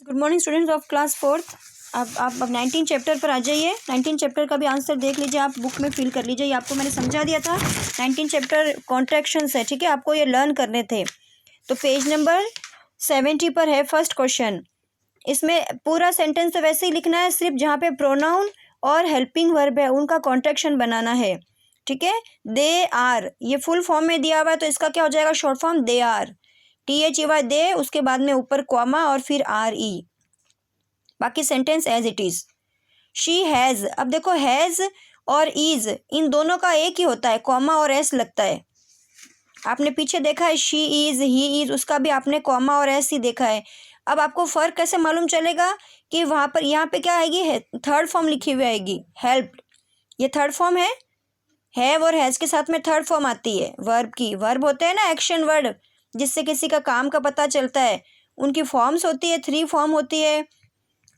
Good morning students of class fourth. अब 19 chapter पर आ जाइए। 19 चैप्टर का भी आंसर देख लीजिए, आप बुक में फिल कर लीजिए। ये आपको मैंने समझा दिया था। 19 चैप्टर कॉन्ट्रैक्शंस है, ठीक है, आपको ये लर्न करने थे। तो पेज नंबर 70 पर है फर्स्ट क्वेश्चन। इसमें पूरा सेंटेंस तो वैसे ही लिखना है, सिर्फ जहाँ पे प्रोनाउन और हेल्पिंग वर्ब है उनका कॉन्ट्रैक्शन बनाना है, ठीक है। दे आर, ये फुल फॉर्म में दिया हुआ है तो इसका क्या हो जाएगा, short form they are, THEY they, उसके बाद में ऊपर कॉमा और फिर RE, बाकी sentence as it is. She has, अब देखो हैज़ और इज इन दोनों का एक ही होता है, कॉमा और एस लगता है। आपने पीछे देखा है शी इज, ही इज, उसका भी आपने कॉमा और एस ही देखा है। अब आपको फ़र्क कैसे मालूम चलेगा कि वहाँ पर यहाँ पे क्या आएगी, है थर्ड फॉर्म लिखी हुई आएगी, हेल्प्ड, ये थर्ड फॉर्म है। हैव और हैज़ के साथ में थर्ड फॉर्म आती है वर्ब की। वर्ब होते हैं ना एक्शन वर्ड, जिससे किसी का काम का पता चलता है, उनकी फॉर्म्स होती है, 3 फॉर्म होती है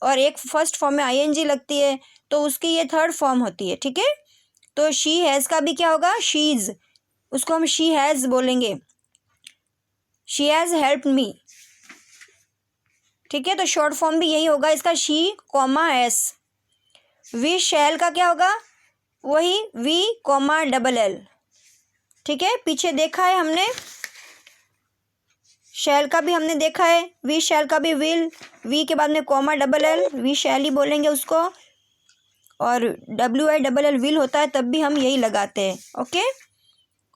और एक फर्स्ट फॉर्म में ING लगती है, तो उसकी ये थर्ड फॉर्म होती है, ठीक है। तो शी हैज़ का भी क्या होगा, शीज़, उसको हम शी हैज़ बोलेंगे, शी हैज़ हेल्प्ड मी, ठीक है। तो शॉर्ट फॉर्म भी यही होगा इसका, she comma S. We shall का क्या होगा, वही वी कॉमा LL, ठीक है। पीछे देखा है हमने, शैल का भी हमने देखा है, वी शैल का भी विल, वी के बाद में कॉमा LL, वी शैल ही बोलेंगे उसको, और WILL विल होता है तब भी हम यही लगाते हैं, ओके।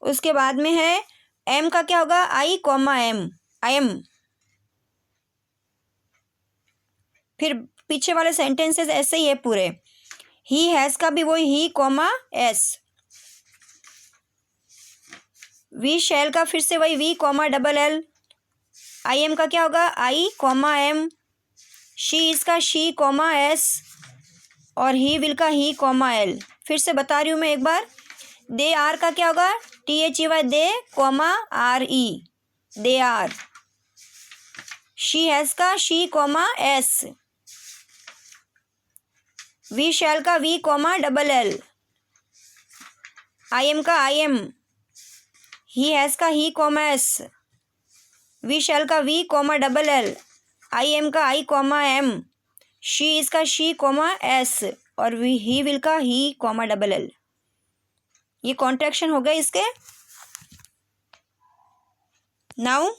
उसके बाद में है एम का क्या होगा, I comma m, I am. फिर पीछे वाले सेंटेंसेस ऐसे ही है पूरे। ही हैज़ का भी वही ही कॉमा एस। वी शैल का फिर से वही वी कॉमा LL। IM का क्या होगा, I comma M. She is का शी कॉमा एस और ही विल का ही कॉमा एल। फिर से बता रही हूँ मैं एक बार। दे आर का क्या होगा, THEY they comma RE, they are. She has का she comma S. We shall का वी कॉमा LL। IM का IM। ही हैज़ का he comma S. We shall का वी कॉमा LL। IM का I comma M. She is का she comma S और he will का he comma LL। ये contraction हो गए इसके। नाउ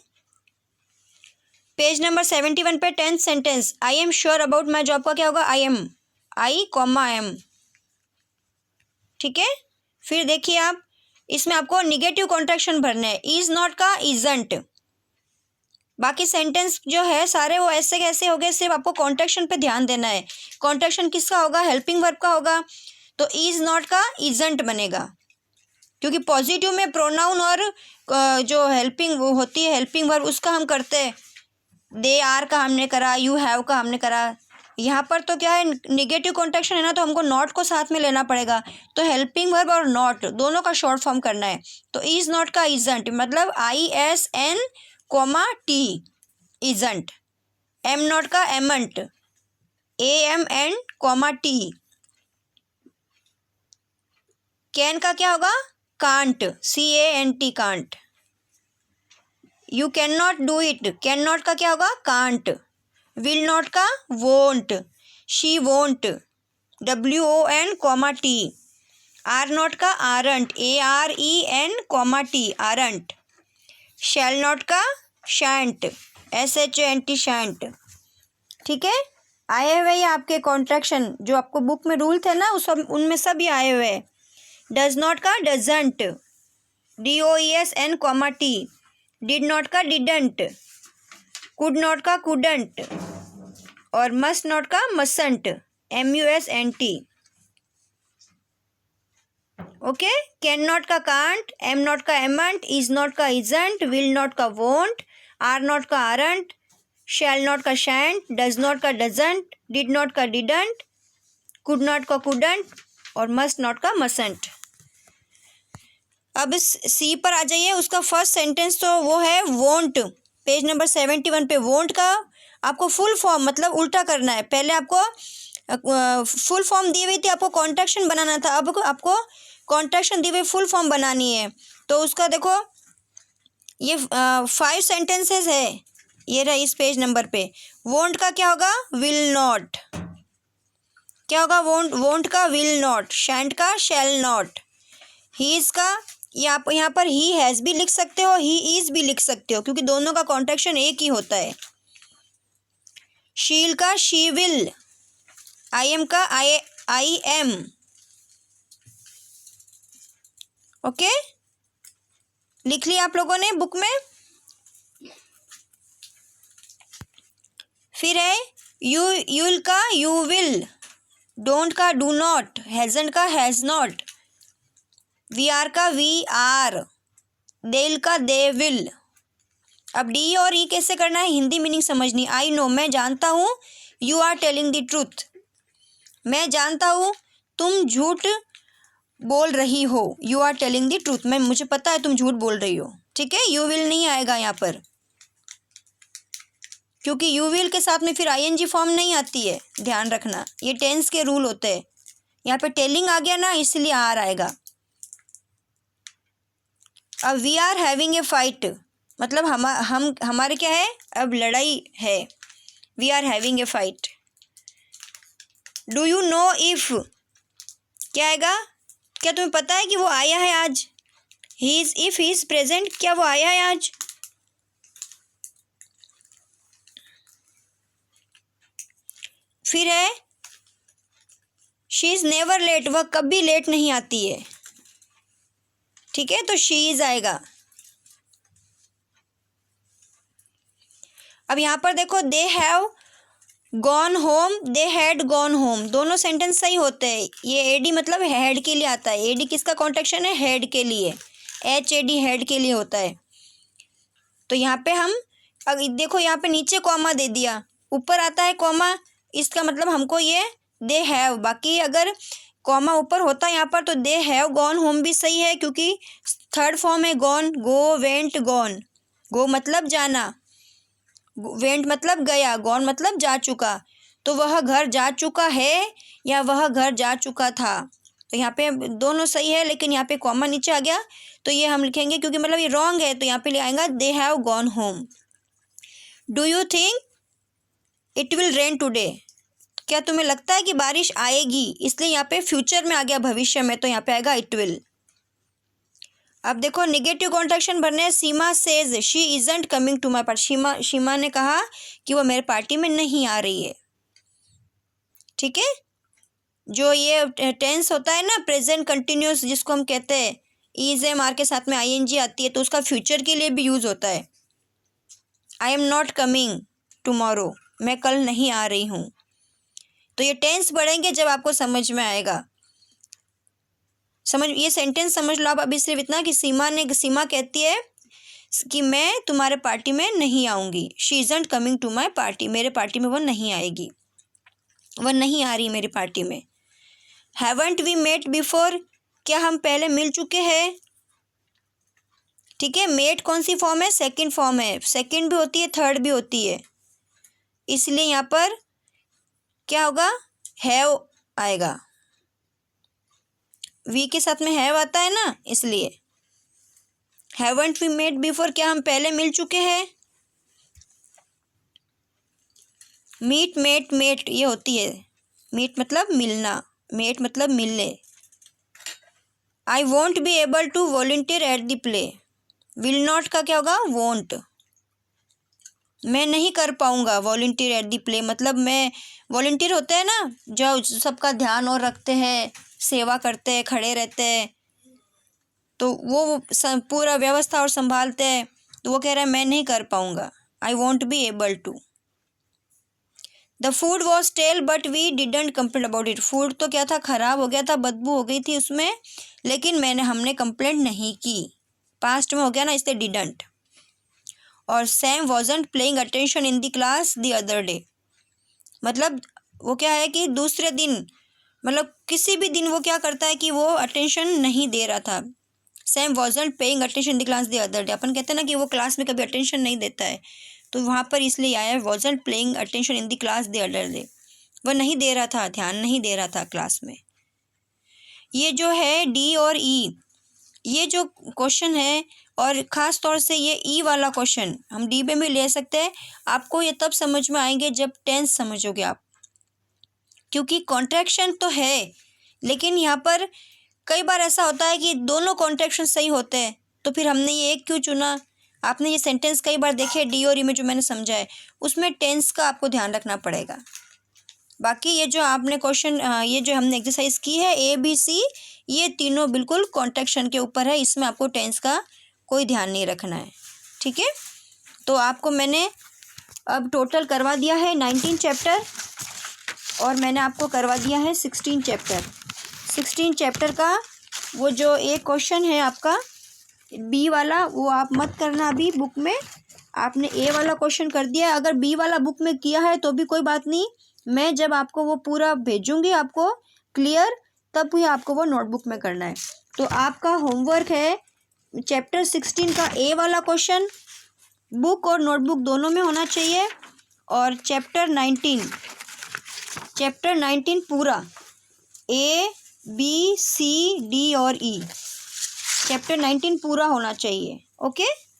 पेज नंबर 71 पे 10th sentence, I am sure about my job का क्या होगा, I कॉमा एम, ठीक है। फिर देखिए आप, इसमें आपको निगेटिव कॉन्ट्रैक्शन भरने हैं, इज नॉट का इजंट। बाकी सेंटेंस जो है सारे वो ऐसे कैसे हो गए, सिर्फ आपको कॉन्ट्रैक्शन पे ध्यान देना है। कॉन्ट्रैक्शन किसका होगा, हेल्पिंग वर्ब का होगा, तो इज नॉट का इजंट बनेगा, क्योंकि पॉजिटिव में प्रोनाउन और जो हेल्पिंग वो होती है हेल्पिंग वर्ब उसका हम करते हैं। दे आर का हमने करा, यू हैव का हमने करा। यहाँ पर तो क्या है, निगेटिव कॉन्ट्रैक्शन है ना, तो हमको नॉट को साथ में लेना पड़ेगा। तो हेल्पिंग वर्ब और नॉट दोनों का शॉर्ट फॉर्म करना है। तो इज नॉट का इजंट मतलब ISN comma T, isn't. Am not का amn't, AMN comma T। Can का क्या होगा, can't, CANT, can't. You can not do it, can not का क्या होगा, कांट। विल नॉट का won't, she won't, WON comma T। Are not का aren't, AREN comma T, aren't. Shall not का shan't, SHANT, शैंट, ठीक है। आए हुए ये आपके कॉन्ट्रैक्शन जो आपको बुक में रूल थे ना, उस उनमें सब ये आए हुए हैं। डज नॉट का doesn't, DOESN comma T। Did not का डिडंट, कुड नॉट का कुडंट और मस्ट नॉट का मसंट, MUSNT, ओके। कैन नॉट का कांट, एम नॉट का एमंट, इज नॉट का इजंट, विल नॉट का वोंट, आर नॉट का आरंट, शैल नॉट का शैंट, डज नॉट का डजंट, डिड नॉट का डिडंट, कुड नॉट का कुडंट और मस्ट नॉट का मसंट। अब इस सी पर आ जाइए। उसका फर्स्ट सेंटेंस तो वो है वोंट। पेज नंबर 71 पे वोंट का आपको फुल फॉर्म मतलब उल्टा करना है। पहले आपको फुल फॉर्म दी हुई थी, आपको कॉन्ट्रैक्शन बनाना था। अब आपको कॉन्ट्रैक्शन दी हुई फुल फॉर्म बनानी है। तो उसका देखो ये 5 सेंटेंसेस है, ये रहा इस पेज नंबर पे। वोंट का क्या होगा? Will not. क्या होगा? वोंट का विल नॉट, शैंट का शैल नॉट, हीज का आप यहाँ पर ही हैज़ भी लिख सकते हो, ही इज भी लिख सकते हो, क्योंकि दोनों का कॉन्ट्रैक्शन एक ही होता है। शील का शी विल, आई एम का आई एम। ओके, लिख लिया आप लोगों ने बुक में। फिर है यूल का यू विल, डोंट का डू नॉट, हैजंट का हैज़ नॉट, वी आर का वी आर, देल का दे विल। अब डी और ई कैसे करना है, हिंदी मीनिंग समझनी। आई नो, मैं जानता हूँ, you are telling the truth, मैं जानता हूँ तुम झूठ बोल रही हो, you are telling the truth, मैं मुझे पता है तुम झूठ बोल रही हो। ठीक है, यू विल नहीं आएगा यहाँ पर, क्योंकि यू विल के साथ में फिर आईएनजी फॉर्म नहीं आती है, ध्यान रखना, ये टेंस के रूल होते हैं। यहाँ पे टेलिंग आ गया ना, इसलिए आर आएगा। अब we are having a fight, मतलब हमारे क्या है, अब लड़ाई है। We are having a fight. Do you know if, क्या आएगा? क्या तुम्हें पता है कि वो आया है आज? He is, if he is present, क्या वो आया है आज? फिर है शी इज नेवर लेट, वह कभी लेट नहीं आती है। ठीक है, तो शी इज आएगा। अब यहाँ पर देखो, they have gone home, they had gone home, दोनों सेंटेंस सही होते हैं। ये एडी मतलब हेड के लिए आता है, एडी किसका कॉन्ट्रैक्शन है? हेड के लिए, एच ए डी हेड के लिए होता है। तो यहाँ पे हम देखो, यहाँ पे नीचे कॉमा दे दिया, ऊपर आता है कॉमा, इसका मतलब हमको ये दे हैव, बाकी अगर कॉमा ऊपर होता यहाँ पर तो दे हैव गॉन होम भी सही है, क्योंकि थर्ड फॉर्म है गॉन, गो वेंट गॉन, गो मतलब जाना, वेंट मतलब गया, गॉन मतलब जा चुका, तो वह घर जा चुका है या वह घर जा चुका था। तो यहाँ पे दोनों सही है, लेकिन यहाँ पे कॉमा नीचे आ गया तो ये हम लिखेंगे, क्योंकि मतलब ये रॉन्ग है, तो यहाँ पे ले आएगा they have gone home. Do you think it will rain today, क्या तुम्हें लगता है कि बारिश आएगी? इसलिए यहाँ पे फ्यूचर में आ गया, भविष्य में, तो यहाँ पे आएगा इट विल। अब देखो, निगेटिव कॉन्ट्रैक्शन भरने हैं। Seema says she isn't coming to my party, Seema ने कहा कि वो मेरे पार्टी में नहीं आ रही है। ठीक है, जो ये टेंस होता है ना, प्रेजेंट कंटिन्यूस, जिसको हम कहते हैं इज एम आर के साथ में आईएनजी आती है, तो उसका फ्यूचर के लिए भी यूज होता है। I am not coming tomorrow, मैं कल नहीं आ रही हूँ। तो ये टेंस बढ़ेंगे जब आपको समझ में आएगा। ये सेंटेंस समझ लो आप अभी, सिर्फ इतना कि सीमा कहती है कि मैं तुम्हारे पार्टी में नहीं आऊँगी। She isn't coming to my party, मेरे पार्टी में वो नहीं आएगी, वह नहीं आ रही मेरी पार्टी में। हैवंट वी मेट बिफोर, क्या हम पहले मिल चुके हैं? ठीक है, मेट कौन सी फॉर्म है? सेकंड फॉर्म है, सेकंड भी होती है, थर्ड भी होती है, इसलिए यहाँ पर क्या होगा? हैव आएगा, वी के साथ में हैव आता है ना, इसलिए हैवंट वी मेट बिफोर, क्या हम पहले मिल चुके हैं? मीट मेट मेट ये होती है, मीट मतलब मिलना, मेट मतलब मिलने। I won't be able to volunteer at the play, will not का क्या होगा? वॉन्ट, मैं नहीं कर पाऊँगा वॉलंटियर एट द प्ले, मतलब मैं, वॉलंटियर होते हैं ना जो सबका ध्यान और रखते हैं, सेवा करते हैं, खड़े रहते हैं, तो वो पूरा व्यवस्था और संभालते हैं, तो वो कह रहा है मैं नहीं कर पाऊँगा, I won't be able to. The food was stale but we didn't complain about it, food तो क्या था? ख़राब हो गया था, बदबू हो गई थी उसमें, लेकिन हमने कंप्लेंट नहीं की, पास्ट में हो गया ना, इसलिए डिडंट। और Sam wasn't playing attention in the class the other day, मतलब वो क्या है कि दूसरे दिन, मतलब किसी भी दिन वो क्या करता है कि वो अटेंशन नहीं दे रहा था। Sam wasn't paying attention in the class the other day, अपन कहते हैं ना कि वो क्लास में कभी अटेंशन नहीं देता है, तो वहाँ पर इसलिए आया है wasn't playing attention in the class the other day, वह नहीं दे रहा था, ध्यान नहीं दे रहा था क्लास में। ये जो है डी और ई, ये जो क्वेश्चन है और ख़ास तौर से ये ई वाला क्वेश्चन हम डी में भी ले सकते हैं। आपको ये तब समझ में आएंगे जब टेंस समझोगे आप, क्योंकि कॉन्ट्रैक्शन तो है लेकिन यहाँ पर कई बार ऐसा होता है कि दोनों कॉन्ट्रैक्शन सही होते हैं, तो फिर हमने ये एक क्यों चुना। आपने ये सेंटेंस कई बार देखे डी और ई में जो मैंने समझा है, उसमें टेंस का आपको ध्यान रखना पड़ेगा। बाकी ये जो आपने क्वेश्चन ये जो हमने एक्सरसाइज की है ए बी सी, ये तीनों बिल्कुल कॉन्ट्रैक्शन के ऊपर है, इसमें आपको टेंस का कोई ध्यान नहीं रखना है। ठीक है, तो आपको मैंने अब टोटल करवा दिया है 19 चैप्टर और मैंने आपको करवा दिया है 16 चैप्टर। 16 चैप्टर का वो जो एक क्वेश्चन है आपका बी वाला, वो आप मत करना अभी बुक में। आपने ए वाला क्वेश्चन कर दिया, अगर बी वाला बुक में किया है तो भी कोई बात नहीं, मैं जब आपको वो पूरा भेजूँगी आपको क्लियर, तब भी आपको वो नोटबुक में करना है। तो आपका होमवर्क है चैप्टर 16 का ए वाला क्वेश्चन बुक और नोटबुक दोनों में होना चाहिए, और चैप्टर 19 पूरा ए बी सी डी और ई, चैप्टर 19 पूरा होना चाहिए। ओके।